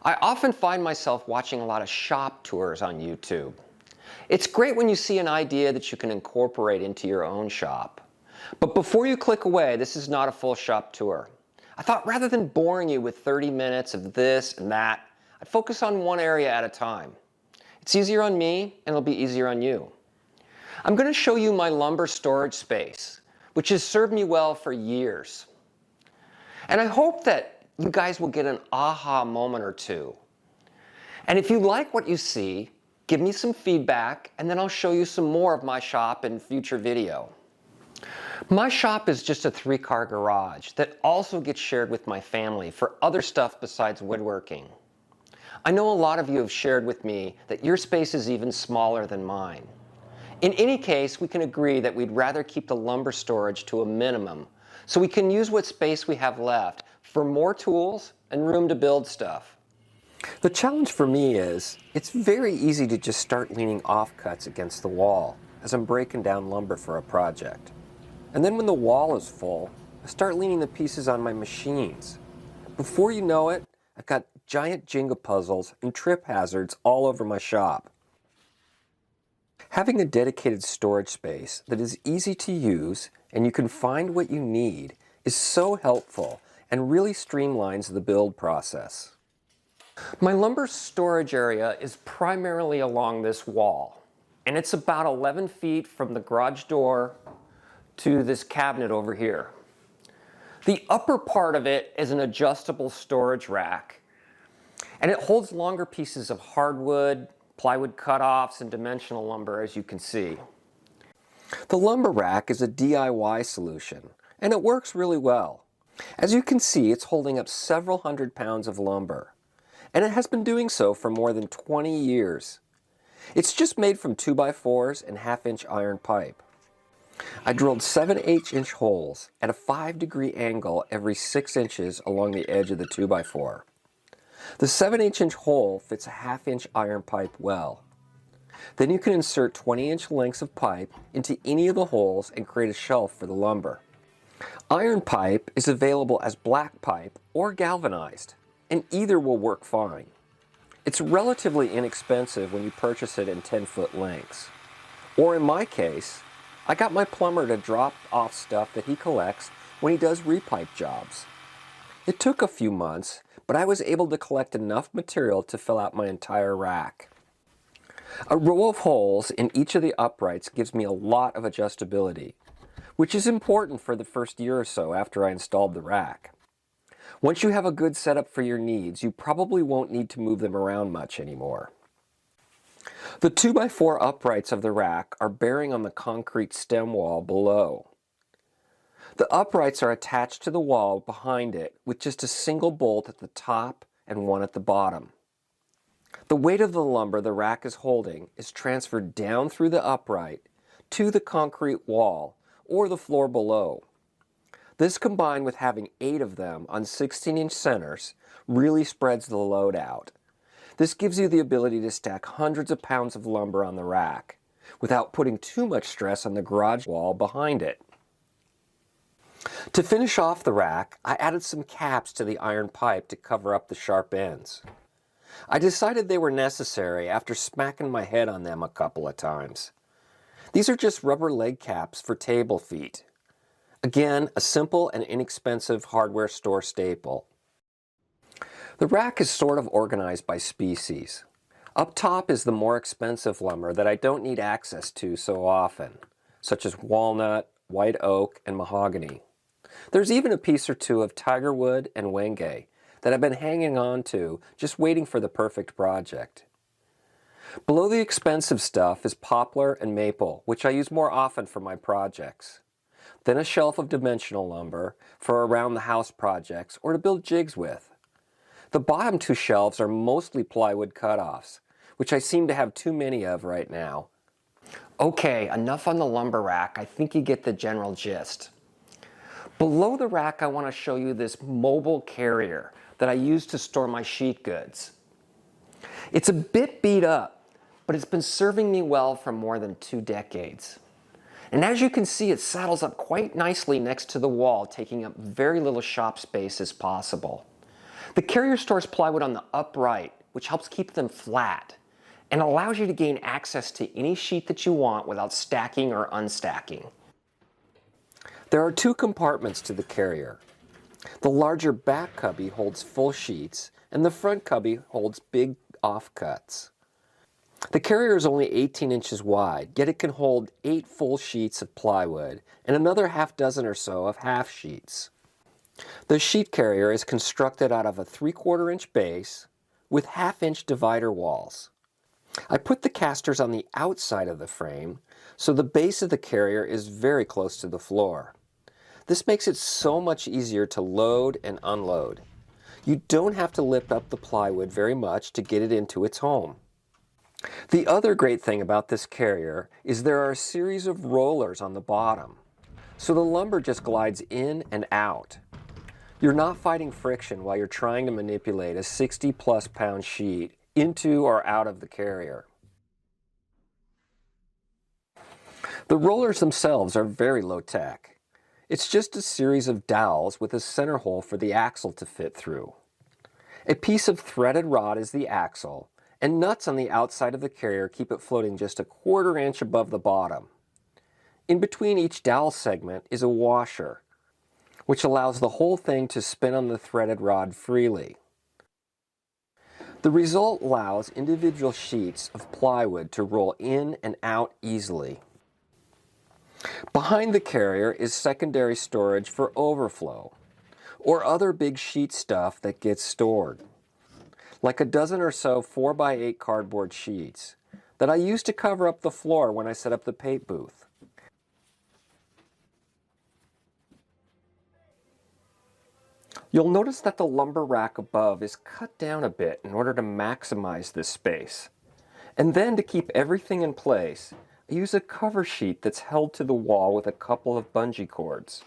I often find myself watching a lot of shop tours on YouTube. It's great when you see an idea that you can incorporate into your own shop. But before you click away, this is not a full shop tour. I thought rather than boring you with 30 minutes of this and that, I'd focus on one area at a time. It's easier on me, and it'll be easier on you. I'm going to show you my lumber storage space, which has served me well for years. And I hope that you guys will get an aha moment or two. And if you like what you see, give me some feedback, and then I'll show you some more of my shop in future video. My shop is just a 3-car garage that also gets shared with my family for other stuff besides woodworking. I know a lot of you have shared with me that your space is even smaller than mine. In any case, we can agree that we'd rather keep the lumber storage to a minimum so we can use what space we have left for more tools and room to build stuff. The challenge for me is, it's very easy to just start leaning offcuts against the wall as I'm breaking down lumber for a project. And then when the wall is full, I start leaning the pieces on my machines. Before you know it, I've got giant Jenga puzzles and trip hazards all over my shop. Having a dedicated storage space that is easy to use and you can find what you need is so helpful and really streamlines the build process. My lumber storage area is primarily along this wall, and it's about 11 feet from the garage door to this cabinet over here. The upper part of it is an adjustable storage rack, and it holds longer pieces of hardwood, plywood cutoffs, and dimensional lumber, as you can see. The lumber rack is a DIY solution, and it works really well. As you can see, it's holding up several hundred pounds of lumber, and it has been doing so for more than 20 years. It's just made from 2x4s and 1/2-inch iron pipe. I drilled 7 1/8-inch holes at a 5-degree angle every 6 inches along the edge of the 2x4. The 7 1/8-inch hole fits a 1/2-inch iron pipe well. Then you can insert 20-inch lengths of pipe into any of the holes and create a shelf for the lumber. Iron pipe is available as black pipe or galvanized, and either will work fine. It's relatively inexpensive when you purchase it in 10-foot lengths. Or in my case, I got my plumber to drop off stuff that he collects when he does repipe jobs. It took a few months, but I was able to collect enough material to fill out my entire rack. A row of holes in each of the uprights gives me a lot of adjustability, which is important for the first year or so after I installed the rack. Once you have a good setup for your needs, you probably won't need to move them around much anymore. The 2x4 uprights of the rack are bearing on the concrete stem wall below. The uprights are attached to the wall behind it with just a single bolt at the top and one at the bottom. The weight of the lumber the rack is holding is transferred down through the upright to the concrete wall or the floor below. This, combined with having 8 of them on 16-inch centers, really spreads the load out. This gives you the ability to stack hundreds of pounds of lumber on the rack without putting too much stress on the garage wall behind it. To finish off the rack, I added some caps to the iron pipe to cover up the sharp ends. I decided they were necessary after smacking my head on them a couple of times. These are just rubber leg caps for table feet. Again, a simple and inexpensive hardware store staple. The rack is sort of organized by species. Up top is the more expensive lumber that I don't need access to so often, such as walnut, white oak, and mahogany. There's even a piece or two of tigerwood and wenge that I've been hanging on to, just waiting for the perfect project. Below the expensive stuff is poplar and maple, which I use more often for my projects. Then a shelf of dimensional lumber for around the house projects or to build jigs with. The bottom 2 shelves are mostly plywood cutoffs, which I seem to have too many of right now. Okay, enough on the lumber rack. I think you get the general gist. Below the rack, I want to show you this mobile carrier that I use to store my sheet goods. It's a bit beat up, but it's been serving me well for more than 2 decades. And as you can see, it saddles up quite nicely next to the wall, taking up very little shop space as possible. The carrier stores plywood on the upright, which helps keep them flat and allows you to gain access to any sheet that you want without stacking or unstacking. There are two compartments to the carrier. The larger back cubby holds full sheets, and the front cubby holds big offcuts. The carrier is only 18 inches wide, yet it can hold 8 full sheets of plywood and another half dozen or so of half sheets. The sheet carrier is constructed out of a 3/4 inch base with half-inch divider walls. I put the casters on the outside of the frame, so the base of the carrier is very close to the floor. This makes it so much easier to load and unload. You don't have to lift up the plywood very much to get it into its home. The other great thing about this carrier is there are a series of rollers on the bottom, so the lumber just glides in and out. You're not fighting friction while you're trying to manipulate a 60+ pound sheet into or out of the carrier. The rollers themselves are very low tech. It's just a series of dowels with a center hole for the axle to fit through. A piece of threaded rod is the axle, and nuts on the outside of the carrier keep it floating just a 1/4 inch above the bottom. In between each dowel segment is a washer, which allows the whole thing to spin on the threaded rod freely. The result allows individual sheets of plywood to roll in and out easily. Behind the carrier is secondary storage for overflow, or other big sheet stuff that gets stored, like a dozen or so 4x8 cardboard sheets that I use to cover up the floor when I set up the paint booth. You'll notice that the lumber rack above is cut down a bit in order to maximize this space. And then to keep everything in place, I use a cover sheet that's held to the wall with a couple of bungee cords.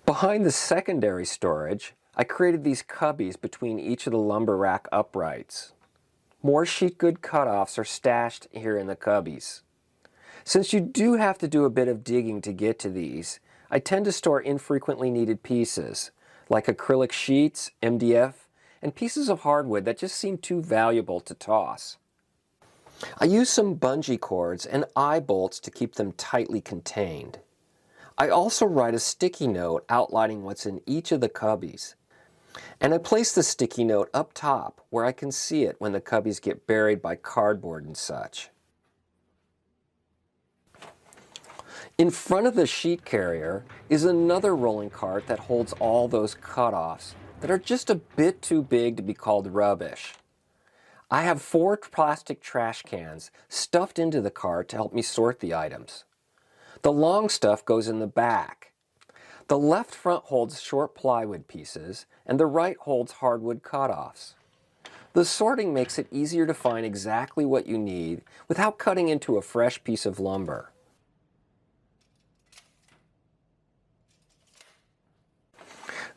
Behind the secondary storage, I created these cubbies between each of the lumber rack uprights. More sheet good cutoffs are stashed here in the cubbies. Since you do have to do a bit of digging to get to these, I tend to store infrequently needed pieces, like acrylic sheets, MDF, and pieces of hardwood that just seem too valuable to toss. I use some bungee cords and eye bolts to keep them tightly contained. I also write a sticky note outlining what's in each of the cubbies. And I place the sticky note up top where I can see it when the cubbies get buried by cardboard and such. In front of the sheet carrier is another rolling cart that holds all those cutoffs that are just a bit too big to be called rubbish. I have 4 plastic trash cans stuffed into the cart to help me sort the items. The long stuff goes in the back. The left front holds short plywood pieces, and the right holds hardwood cutoffs. The sorting makes it easier to find exactly what you need without cutting into a fresh piece of lumber.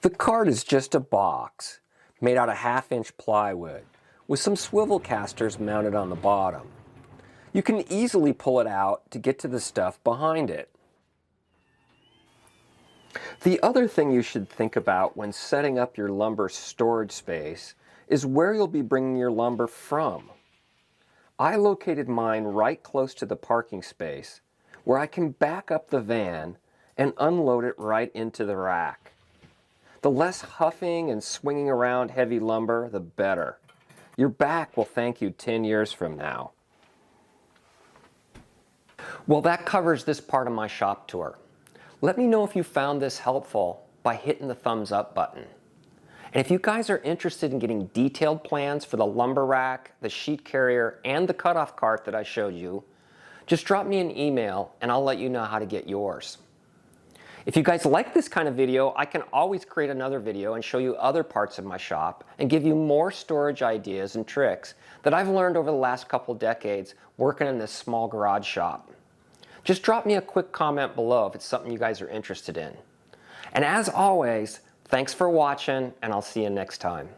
The cart is just a box made out of 1/2 inch plywood with some swivel casters mounted on the bottom. You can easily pull it out to get to the stuff behind it. The other thing you should think about when setting up your lumber storage space is where you'll be bringing your lumber from. I located mine right close to the parking space where I can back up the van and unload it right into the rack. The less huffing and swinging around heavy lumber, the better. Your back will thank you 10 years from now. Well, that covers this part of my shop tour. Let me know if you found this helpful by hitting the thumbs up button. And if you guys are interested in getting detailed plans for the lumber rack, the sheet carrier, and the cutoff cart that I showed you, just drop me an email and I'll let you know how to get yours. If you guys like this kind of video, I can always create another video and show you other parts of my shop and give you more storage ideas and tricks that I've learned over the last couple decades working in this small garage shop. Just drop me a quick comment below if it's something you guys are interested in. And as always, thanks for watching, and I'll see you next time.